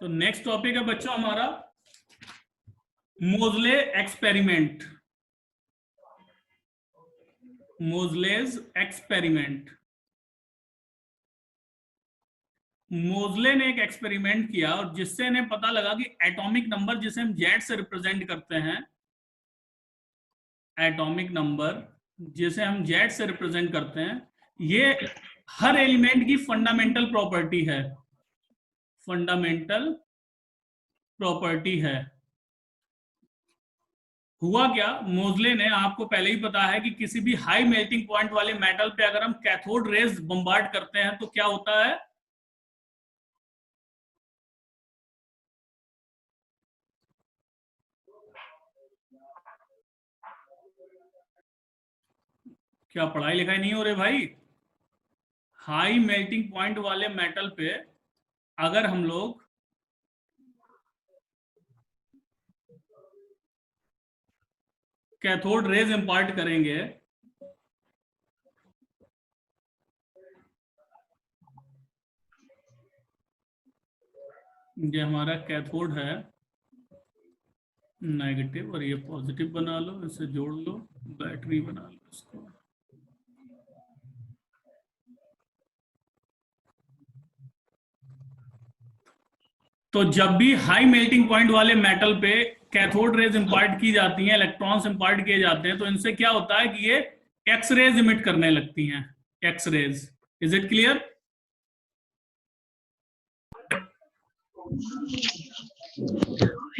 तो next topic है बच्चों हमारा मोजले एक्सपेरिमेंट। मोजलेज एक्सपेरिमेंट। मोजले ने एक एक्सपेरिमेंट किया और जिससे इन्हें पता लगा कि एटॉमिक नंबर जिसे हम जेड से रिप्रेजेंट करते हैं, एटॉमिक नंबर जिसे हम जेड से रिप्रेजेंट करते हैं, ये हर एलिमेंट की फंडामेंटल प्रॉपर्टी है। फंडामेंटल प्रॉपर्टी है। हुआ क्या, मोजले ने, आपको पहले ही पता है कि किसी भी हाई मेल्टिंग पॉइंट वाले मेटल पे अगर हम कैथोड रेज बम्बार्ड करते हैं तो क्या होता है, क्या पढ़ाई लिखाई नहीं हो रही भाई? हाई मेल्टिंग पॉइंट वाले मेटल पे अगर हम लोग कैथोड रेज इंपार्ट करेंगे, ये हमारा कैथोड है नेगेटिव और ये पॉजिटिव बना लो, इसे जोड़ लो, बैटरी बना लो इसको। तो जब भी हाई मेल्टिंग पॉइंट वाले मेटल पे कैथोड रेज इंपार्ट की जाती हैं, इलेक्ट्रॉन्स इंपार्ट किए जाते हैं, तो इनसे क्या होता है कि ये एक्स रेज इमिट करने लगती हैं। X rays, is it clear?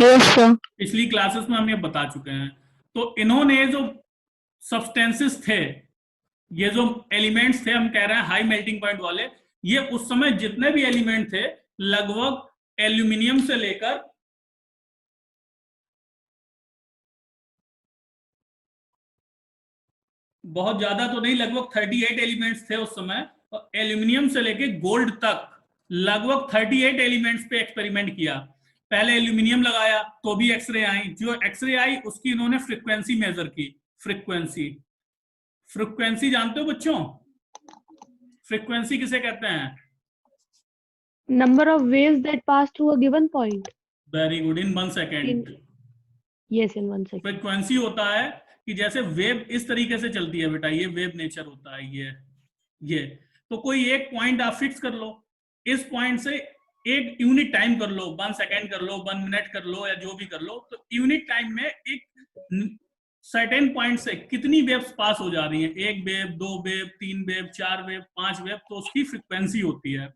Yes sir. पिछली क्लासेस में हम ये बता चुके हैं। तो इन्होंने जो सब्सटेंसेस थे, ये जो एलिमेंट्स थे, हम कह रहे हैं हाई मेल्टिंग पॉइंट वाले, ये उस समय जितने भी एलिमेंट थे लगभग एल्यूमिनियम से लेकर बहुत ज्यादा तो नहीं, लगभग 38 एलिमेंट्स थे उस समय, और एल्यूमिनियम से लेकर गोल्ड तक लगभग 38 एलिमेंट्स पे एक्सपेरिमेंट किया। पहले एल्यूमिनियम लगाया तो भी एक्सरे आई, जो एक्सरे आई उसकी इन्होंने फ्रीक्वेंसी मेजर की। फ्रीक्वेंसी, फ्रीक्वेंसी जानते हो बच्चों? फ्रीक्वेंसी किसे कहते हैं? Number of waves that pass through a given point. Very good, in 1 In second. yes, in 1 second. Frequency होता है कि जैसे वेव इस तरीके से चलती है बेटा, ये वेव नेचर होता है। ये तो कोई एक पॉइंट आप फिक्स कर लो, इस पॉइंट से एक यूनिट टाइम कर लो, 1 सेकेंड कर लो, 1 मिनट कर लो, या जो भी कर लो, तो यूनिट टाइम में एक सर्टेन पॉइंट से कितनी वेव्स पास हो जा रही हैं, एक wave, 2 wave, 3 wave, 4 wave, 5 wave, तो उसकी फ्रीक्वेंसी होती है।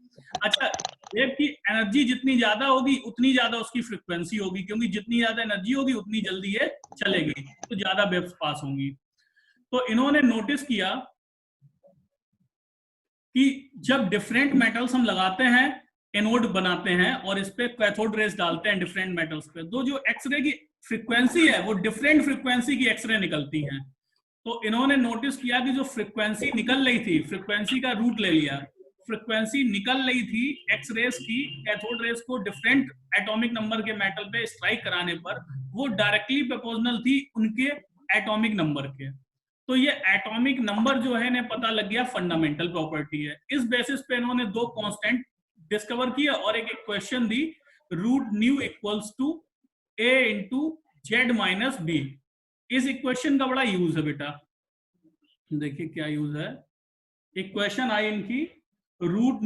अच्छा, वेव की एनर्जी जितनी ज्यादा होगी उतनी ज्यादा उसकी फ्रीक्वेंसी होगी, क्योंकि जितनी ज्यादा एनर्जी होगी उतनी जल्दी ये चलेगी, तो ज्यादा वेव्स पास होंगी। तो इन्होंने नोटिस किया कि जब डिफरेंट मेटल्स हम लगाते हैं, एनोड बनाते हैं और इस पे कैथोड रेज डालते हैं डिफरेंट मेटल्स पे, तो जो एक्सरे की फ्रीक्वेंसी है वो डिफरेंट फ्रीक्वेंसी की एक्सरे निकलती हैं। तो इन्होंने नोटिस किया कि जो फ्रीक्वेंसी निकल रही थी, फ्रीक्वेंसी का रूट ले लिया, फ्रीक्वेंसी निकल रही थी एक्स रेज की कैथोड रेज को डिफरेंट एटॉमिक नंबर के मेटल पे स्ट्राइक कराने पर, वो डायरेक्टली प्रोपोर्शनल थी उनके एटॉमिक नंबर के। तो ये एटॉमिक नंबर जो है इन्हें पता लग गया फंडामेंटल प्रॉपर्टी है। इस बेसिस पे इन्होंने 2 कांस्टेंट डिस्कवर किया और एक इक्वेशन दी, root nu equals to a into z minus b. इस इक्वेशन का बड़ा यूज है बेटा, देखिए क्या यूज है। इक्वेशन आई इनकी, रूट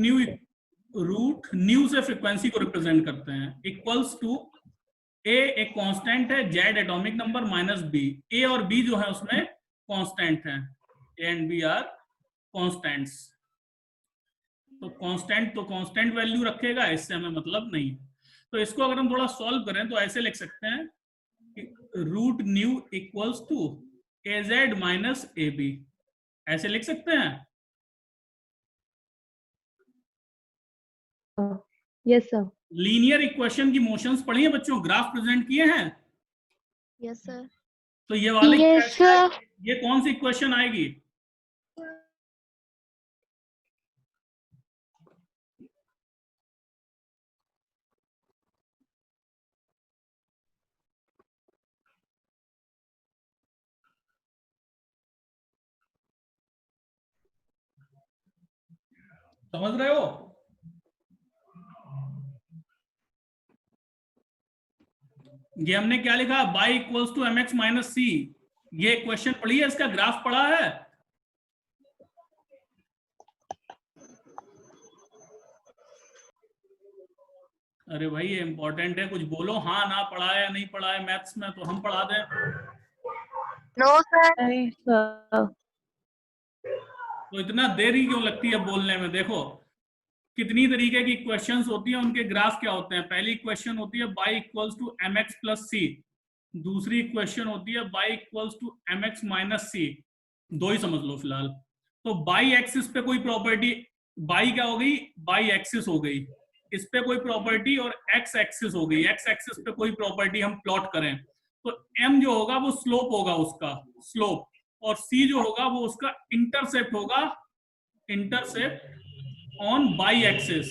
न्यू से फ्रीक्वेंसी को रिप्रेजेंट करते हैं, इक्वल्स टू ए एक कांस्टेंट है, Z atomic number, minus B. A और बी जो है उसमें कांस्टेंट है, A and B are constants. तो कांस्टेंट तो कांस्टेंट वैल्यू रखेगा, इससे हमें मतलब नहीं। तो इसको अगर हम थोड़ा सॉल्व करें तो ऐसे लिख सकते हैं, root nu equals to a z minus a b, ऐसे लिख सकते हैं। Yes sir. लीनियर इक्वेशन की मोशंस पढ़ी है बच्चों, ग्राफ प्रेजेंट किए हैं? Yes sir. तो ये वाली Yes sir. ये कौन सी इक्वेशन आएगी? समझ रहे हो? ये हमने क्या लिखा, y equals to mx minus C. ये क्वेश्चन पढ़ी है, इसका ग्राफ पढ़ा है? अरे भाई ये इंपॉर्टेंट है, कुछ बोलो, हाँ ना पढ़ा है या नहीं पढ़ा है मैथ्स में, तो हम पढ़ा दें। No, sir. नहीं सर। तो इतना देरी क्यों लगती है बोलने में? देखो कितनी तरीके की क्वेश्चंस होती है, उनके ग्राफ क्या होते हैं। पहली क्वेश्चन होती है y equals to m x plus C, दूसरी क्वेश्चन होती है y equals to m x minus C. दो ही समझ लो फिलहाल। तो बाई एक्सिस पे कोई प्रॉपर्टी, बाई क्या हो गई, बाई एक्सिस हो गई, इस पे कोई प्रॉपर्टी, और एक्स एक्सिस हो गई, एक्स एक्सिस पे कोई प्रॉपर्टी हम प्लॉट करें तो एम जो होगा वो स्लोप होगा, उसका स्लोप, और सी जो होगा वो उसका इंटरसेप्ट होगा, intercept on by axis,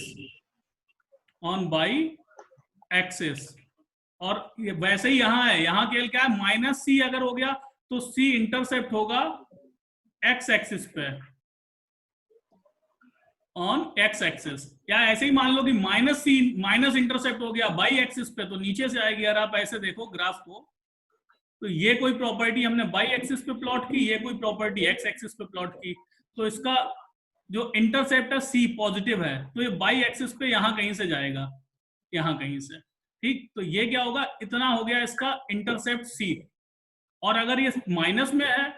on by axis. और वैसे ही यहां है, यहां केवल क्या है, माइनस सी अगर हो गया तो सी इंटरसेप्ट होगा एक्स एक्सिस पे, ऑन एक्स एक्सिस। या ऐसे ही मान लो कि माइनस सी माइनस इंटरसेप्ट हो गया बाई एक्सिस पे, तो नीचे से आएगी। यार आप ऐसे देखो ग्राफ को, तो ये कोई प्रॉपर्टी हमने बाई एक्सिस पे प्लॉट की, ये कोई प्रॉपर्टी एक्स एक्सिस पे प्लॉट की, तो इसका जो इंटरसेप्ट है सी पॉजिटिव है, तो ये बाई एक्सिस पे यहां कहीं से जाएगा, यहां कहीं से। ठीक, तो ये क्या होगा, इतना हो गया इसका इंटरसेप्ट सी। और अगर ये माइनस में है,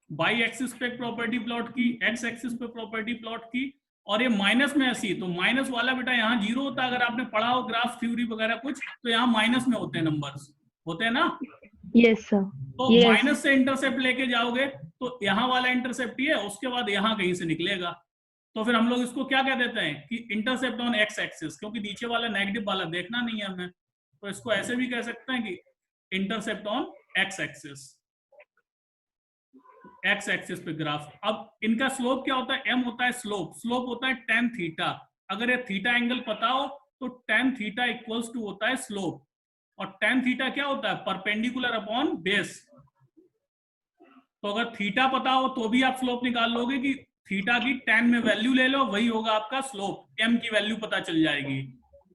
बाई एक्सिस पे प्रॉपर्टी प्लॉट की, एक्स एक्सिस पे प्रॉपर्टी प्लॉट की, और ये माइनस में है सी, तो माइनस वाला बेटा यहाँ जीरो होता है। अगर आपने पढ़ा हो ग्राफ थ्योरी वगैरह कुछ, तो यहाँ माइनस में होते हैं नंबर्स, होते हैं ना। Yes sir. तो Yes. माइनस से इंटरसेप्ट लेके जाओगे तो यहाँ वाला इंटरसेप्ट ही है, उसके बाद यहाँ कहीं से निकलेगा। तो फिर हम लोग इसको क्या कह देते हैं कि इंटरसेप्ट ऑन एक्स एक्सिस, क्योंकि नीचे वाला नेगेटिव वाला देखना नहीं है हमें, तो इसको ऐसे भी कह सकते हैं कि intercept on x axis, x axis पे ग्राफ। अब इनका स्लोप क्या होता है, एम होता है स्लोप, स्लोप होता है tan थीटा। अगर ये थीटा एंगल पता हो तो tan थीटा इक्वल्स टू होता है स्लोप, और tan थीटा क्या होता है, परपेंडिकुलर अपॉन बेस। तो अगर थीटा पता हो तो भी आप स्लोप निकाल लोगे कि थीटा की tan में वैल्यू ले लो, वही होगा आपका स्लोप, m की वैल्यू पता चल जाएगी।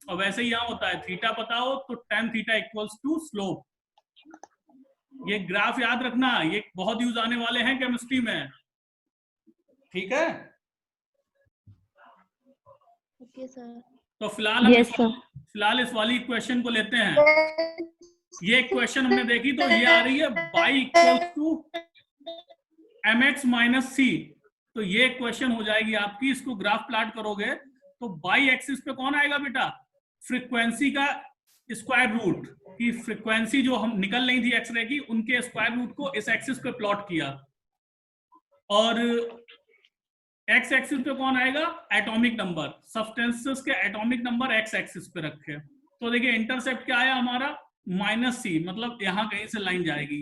और वैसे ही यहां होता है, थीटा पता हो तो tan theta equals to slope. ये ग्राफ याद रखना, ये बहुत यूज आने वाले हैं केमिस्ट्री में, ठीक है। Okay, sir. तो फिलहाल हम Yes, sir. फिलहाल इस वाली क्वेश्चन को लेते हैं। ये क्वेश्चन हमने देखी तो ये आ रही है y equals to m x minus C. तो ये क्वेश्चन हो जाएगी आपकी, इसको ग्राफ प्लॉट करोगे तो बाई एक्सिस पे कौन आएगा बेटा, फ्रीक्वेंसी का स्क्वायर रूट, की फ्रीक्वेंसी जो हम निकल रही थी एक्सरे की, उनके स्क्वायर रूट को इस एक्सिस पे प्लॉट किया। और एक्स एक्सिस पे कौन आएगा, एटॉमिक नंबर, सब्सटेंसेस के एटॉमिक नंबर एक्स एक्सिस पे रखे। तो देखिए इंटरसेप्ट क्या आया हमारा, माइनस सी, मतलब यहां कहीं से लाइन जाएगी,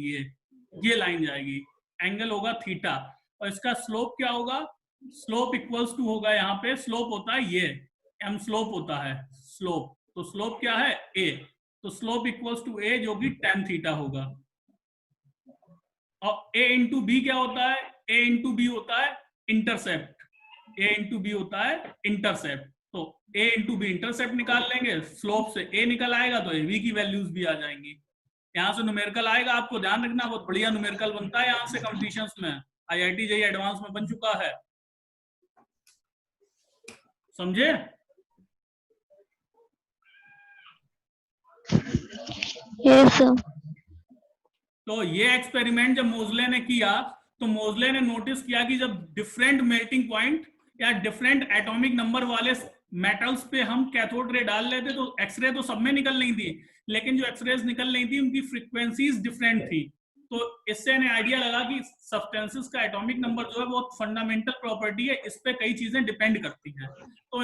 ये लाइन जाएगी, एंगल होगा थीटा, और इसका स्लोप क्या होगा, स्लोप इक्वल्स टू होगा, यहाँ पे स्लोप होता है ये एम स्लोप होता है, स्लोप, तो स्लोप क्या है ए, तो स्लोप इक्वल्स टू ए जो कि tan थीटा होगा। और ए इंटू बी क्या होता है, ए इंटू बी होता है इंटरसेप्ट, ए इंटू बी होता है इंटरसेप्ट। तो ए इंटू बी इंटरसेप्ट निकाल लेंगे, स्लोप से ए निकल आएगा तो बी की वैल्यूज भी आ जाएंगी। यहाँ से न्यूमेरिकल आएगा, आपको ध्यान रखना, बहुत बढ़िया न्यूमेरिकल बनता है यहाँ से कॉम्पिटिशन्स में, IIT जेईई एडवांस में बन चुका है, समझे। Yes, sir. तो ये एक्सपेरिमेंट जब मोजले ने किया तो मोजले ने नोटिस किया कि जब डिफरेंट मेल्टिंग पॉइंट या डिफरेंट एटॉमिक नंबर वाले मेटल्स पे हम कैथोड रे डाल लेते तो एक्सरे तो सब में निकल रही थी, लेकिन जो एक्सरेज निकल रही थी उनकी फ्रीक्वेंसीज डिफरेंट थी। तो इससे इन्हें आइडिया लगा कि सब्सटेंसेस का एटॉमिक नंबर जो है बहुत फंडामेंटल प्रॉपर्टी है, इस पे कई चीजें डिपेंड करती हैं। तो